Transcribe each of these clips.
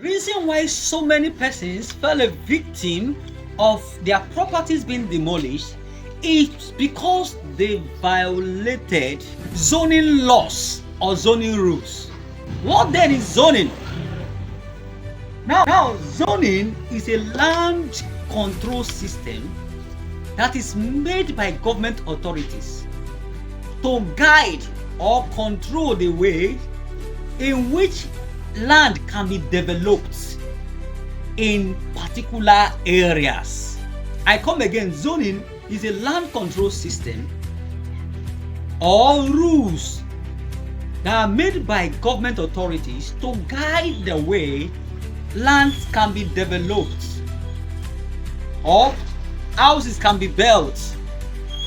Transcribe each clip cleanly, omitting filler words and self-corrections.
Reason why so many persons fell a victim of their properties being demolished is because they violated zoning laws or zoning rules. What then is zoning? Now zoning is a land control system that is made by government authorities to guide or control the way in which land can be developed in particular areas. I come again, zoning is a land control system or rules that are made by government authorities to guide the way lands can be developed or houses can be built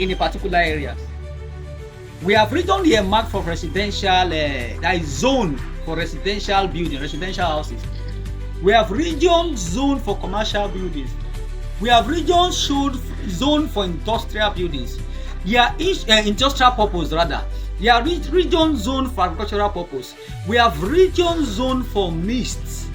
in a particular area. We have written here marked for residential, that is zone for residential building, residential houses. We have region zone for commercial buildings. We have region zone for industrial buildings. Industrial purpose rather. We have region zone for agricultural purpose. We have region zone for mixed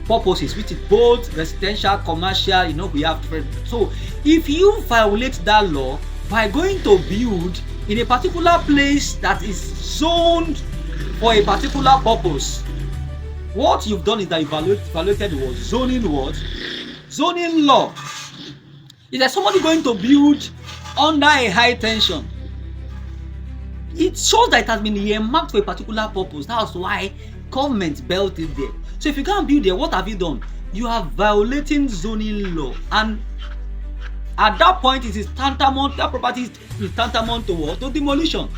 purposes, which is both residential, commercial. We have so if you violate that law by going to build in a particular place that is zoned for a particular purpose, what you've done is that you violated what? Zoning law. Is that somebody going to build under a high tension? It shows that it has been earmarked for a particular purpose. That's why government built it there. So if you can't build there, what have you done? You are violating zoning law, and at that point it is tantamount. That property is tantamount to what? To demolition.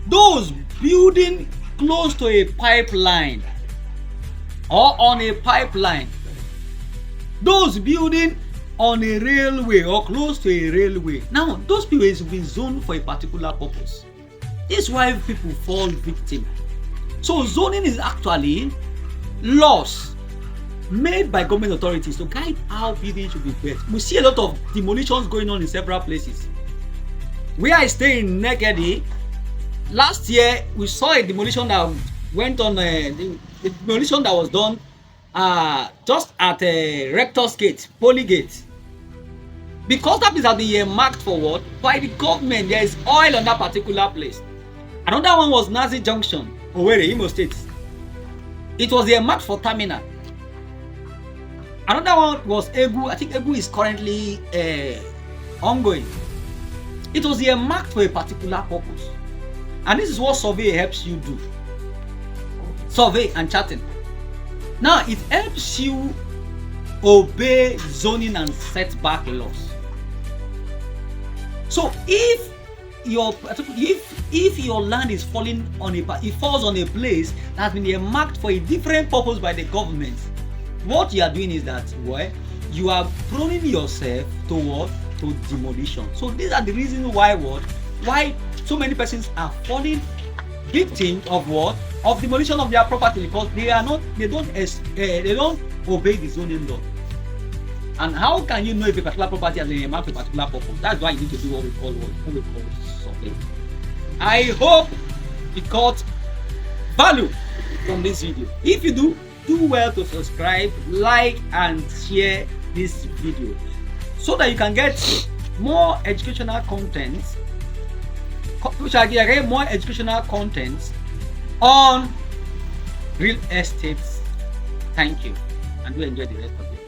Those building close to a pipeline or on a pipeline, those building on a railway or close to a railway, now those people have been zoned for a particular purpose. This is why people fall victim. So zoning is actually laws made by government authorities to guide how buildings should be built. We see a lot of demolitions going on in several places. Where I stay in Negedi, last year we saw a demolition that went on, the demolition that was done just at Rector's Gate, Poly Gate. Because that place has been marked for what? By the government. There is oil on that particular place. Another one was Nazi Junction, Owerri, Imo State. It was marked for terminal. Another one was Egu. I think Egu is currently ongoing. It was marked for a particular purpose. And this is what survey helps you do. Survey and charting. Now it helps you obey zoning and setback laws. So if your land is falling on it falls on a place that has been marked for a different purpose by the government, what you are doing is that you are proning yourself to what? To demolition. So these are the reasons why so many persons are falling victim of what? Of demolition of their property, because they don't obey the zoning law. And how can you know if a particular property has been marked for a particular purpose? That's why you need to do what we call survey. I hope you got value from this video. If you do well to subscribe, like and share this video so that you can get more educational content, on real estate. Thank you, and do enjoy the rest of it.